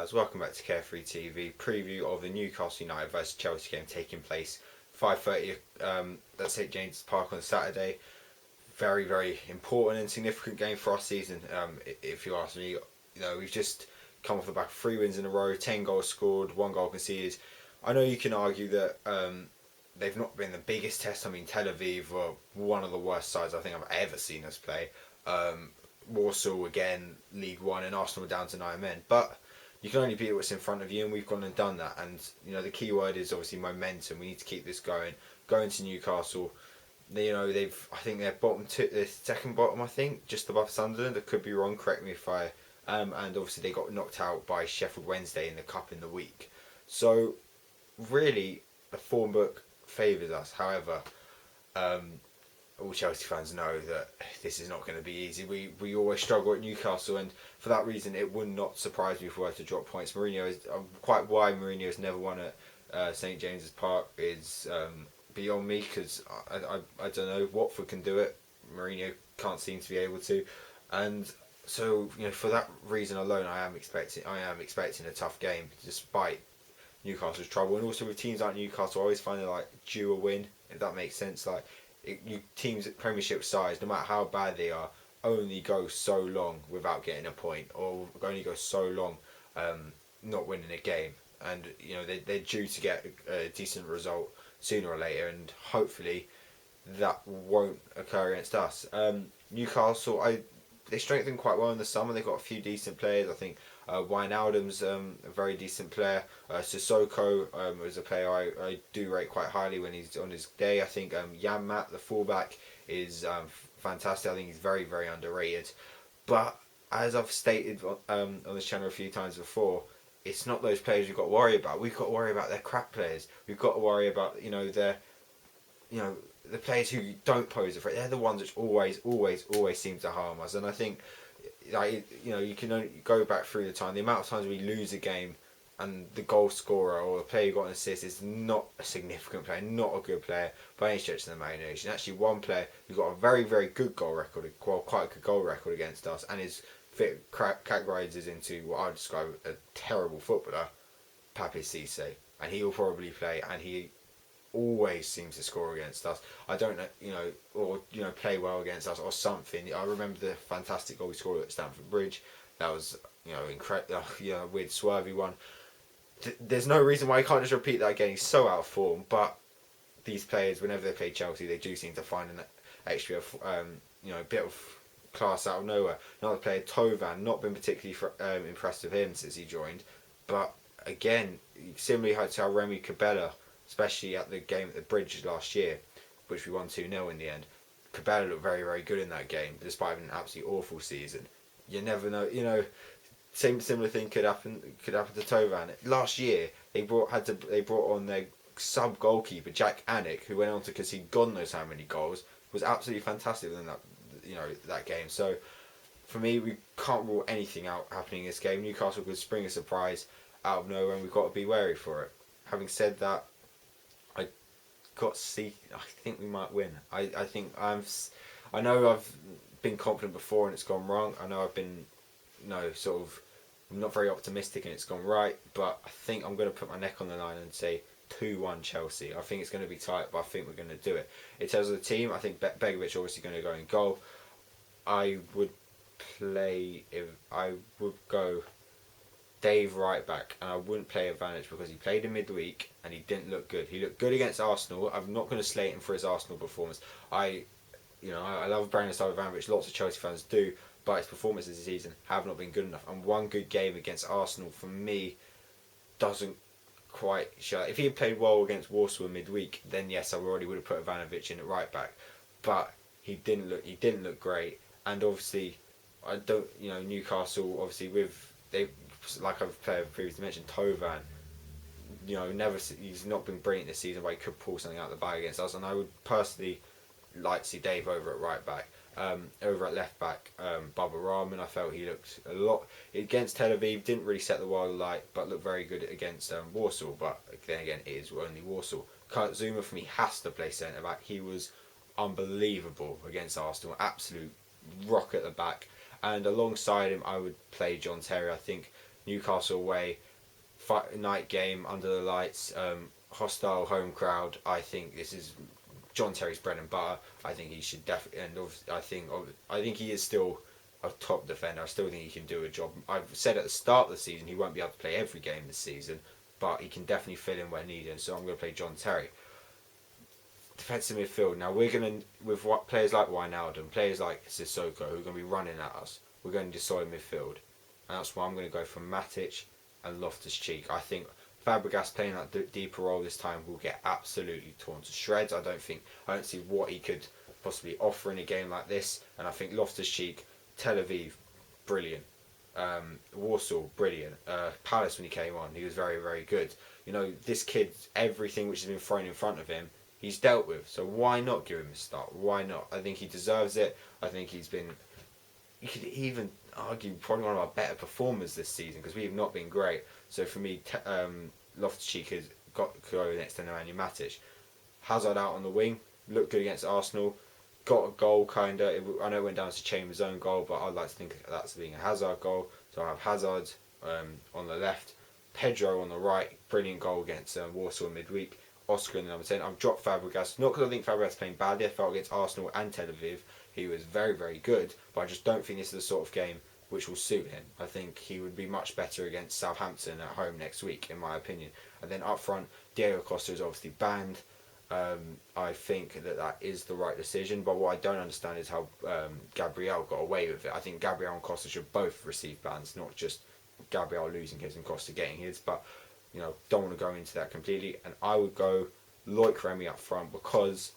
guys, welcome back to Carefree TV. Preview of the Newcastle United vs Chelsea game taking place 5:30 at St James's Park on Saturday. Very, very important and significant game for our season. If you ask me, we've just come off the back of 3 wins in a row, 10 goals scored, 1 goal conceded. I know you can argue that they've not been the biggest test. I mean, Tel Aviv were one of the worst sides I think I've ever seen us play. Warsaw again, League One, and Arsenal were down to 9 men. But you can only beat what's in front of you, and we've gone and done that. And the key word is obviously momentum. We need to keep this going. Going to Newcastle, I think they're bottom two, they're second bottom, I think, just above Sunderland. I could be wrong. Correct me if I. And obviously they got knocked out by Sheffield Wednesday in the cup in the week. So really, the form book favours us. However, all Chelsea fans know that this is not going to be easy. We always struggle at Newcastle, and for that reason, it would not surprise me if we were to drop points. Quite why Mourinho has never won at St James's Park is beyond me, because I don't know. Watford can do it. Mourinho can't seem to be able to, and so for that reason alone, I am expecting a tough game despite Newcastle's trouble, and also with teams like Newcastle, I always find it like due a win, if that makes sense. Like teams at Premiership size, no matter how bad they are, only go so long without getting a point, or only go so long not winning a game, and they're due to get a decent result sooner or later, and hopefully that won't occur against us. Newcastle, they strengthened quite well in the summer. They've got a few decent players. I think Wijnaldum's a very decent player. Sissoko is a player I do rate quite highly when he's on his day. I think Janmaat, the fullback, is fantastic. I think he's very, very underrated. But as I've stated on this channel a few times before, it's not those players we've got to worry about. We've got to worry about their crap players. We've got to worry about the players who don't pose a threat. They're the ones which always seem to harm us. And I think, you can only go back through the time. The amount of times we lose a game and the goal scorer or the player who got an assist is not a significant player, not a good player by any stretch of the imagination. Actually, one player who's got a very, very good goal record, well, quite a good goal record against us, and is categorises into what I would describe as a terrible footballer, Pape Cisse. And he will probably play, and he always seems to score against us. I don't know, or play well against us or something. I remember the fantastic goal he scored at Stamford Bridge. That was incredible, weird swervy one. There's no reason why he can't just repeat that again. He's so out of form. But these players, whenever they play Chelsea, they do seem to find an extra, bit of class out of nowhere. Another player, Tovan, not been particularly impressed with him since he joined. But again, similarly to how Remy Cabella, especially at the game at the Bridge last year, which we won 2-0 in the end. Cabella looked very, very good in that game, despite having an absolutely awful season. You never know. Similar thing could happen to Tovan. Last year, they brought on their sub goalkeeper Jack Anick, who went on to concede God knows how many goals. Was absolutely fantastic in that game. So for me, we can't rule anything out happening in this game. Newcastle could spring a surprise out of nowhere, and we've got to be wary for it. Having said that, I think we might win. I know I've been confident before and it's gone wrong. I know I've been not very optimistic and it's gone right, but I think I'm going to put my neck on the line and say 2-1 Chelsea. I think it's going to be tight, but I think we're going to do it. In terms of the team, I think Begovic obviously going to go in goal. I would go Dave right back, and I wouldn't play Ivanic because he played in midweek and he didn't look good. He looked good against Arsenal. I'm not going to slate him for his Arsenal performance. I love Branislav Ivanovic. Lots of Chelsea fans do, but his performances this season have not been good enough. And one good game against Arsenal for me doesn't quite show. If he had played well against Warsaw in midweek, then yes, I already would have put Ivanovic in at right back. But he didn't look great. And obviously, Newcastle obviously like I've previously mentioned, Tovan, he's not been brilliant this season, but he could pull something out of the bag against us. And I would personally like to see Dave over at right back. Over at left back, Baba Rahman, I felt he looked a lot against Tel Aviv, didn't really set the world alight, but looked very good against Warsaw. But then again, it is only Warsaw. Kurt Zuma for me has to play centre back. He was unbelievable against Arsenal, absolute rock at the back. And alongside him, I would play John Terry. I think Newcastle away, night game under the lights, hostile home crowd. I think this is John Terry's bread and butter. I think he should definitely, and I think he is still a top defender. I still think he can do a job. I've said at the start of the season he won't be able to play every game this season, but he can definitely fill in where needed. So I'm going to play John Terry. Defensive midfield. Now we're going to, with what players like Wijnaldum, players like Sissoko, who are going to be running at us, we're going to decide midfield, and that's why I'm going to go for Matic and Loftus-Cheek. I think Fabregas playing that deeper role this time will get absolutely torn to shreds. I don't see what he could possibly offer in a game like this, and I think Loftus-Cheek, Tel Aviv, brilliant. Warsaw, brilliant. Palace when he came on, he was very, very good. You know, this kid, everything which has been thrown in front of him, he's dealt with. So why not give him a start? Why not? I think he deserves it. I think you could even argue probably one of our better performers this season because we have not been great. So for me, Loftus-Cheek has got to go next to Nemanja Matic. Hazard out on the wing, looked good against Arsenal. Got a goal, kind of. I know it went down to Chambers' own goal, but I'd like to think of that as being a Hazard goal. So I have Hazard on the left, Pedro on the right, brilliant goal against Warsaw midweek. Oscar in the number 10. I've dropped Fabregas, not because I think Fabregas is playing badly. I felt against Arsenal and Tel Aviv he was very, very good, but I just don't think this is the sort of game which will suit him. I think he would be much better against Southampton at home next week, in my opinion. And then up front, Diego Costa is obviously banned. I think that is the right decision, but what I don't understand is how Gabriel got away with it. I think Gabriel and Costa should both receive bans, not just Gabriel losing his and Costa getting his, but you know, don't want to go into that completely. And I would go Loic Remy up front because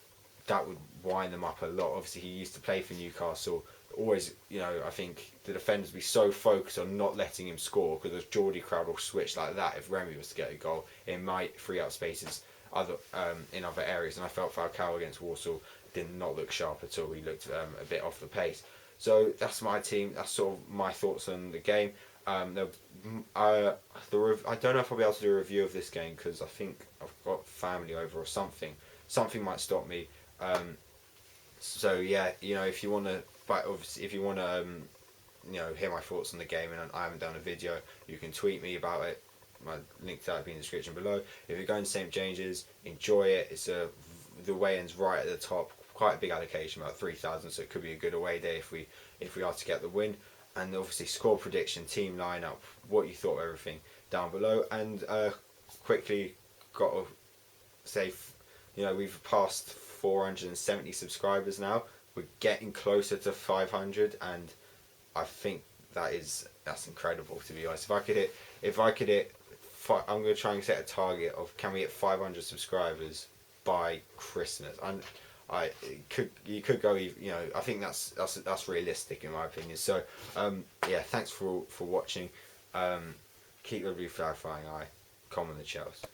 that would wind them up a lot. Obviously, he used to play for Newcastle. Always, you know, I think the defenders would be so focused on not letting him score because the Geordie crowd will switch like that. If Remy was to get a goal, it might free up spaces in other areas. And I felt Falcao against Warsaw did not look sharp at all. He looked a bit off the pace. So that's my team. That's sort of my thoughts on the game. I don't know if I'll be able to do a review of this game because I think I've got family over or something. Something might stop me. So yeah, you know, if you want to, but obviously if you want to, you know, hear my thoughts on the game and I haven't done a video, you can tweet me about it. My link to that will be in the description below. If you're going to St James's, enjoy it. It's the weigh-in's right at the top. Quite a big allocation, about 3,000, so it could be a good away day if we are to get the win. And obviously score prediction, team lineup, what you thought of everything down below. And quickly got to say, you know, we've passed 470 subscribers now. We're getting closer to 500, and I think that's incredible, to be honest. If I could hit, I'm going to try and set a target of can we hit 500 subscribers by Christmas. And you could go, you know, I think that's realistic in my opinion. So yeah, thanks for watching. Keep the blue flag flying high. Common the Chelsea.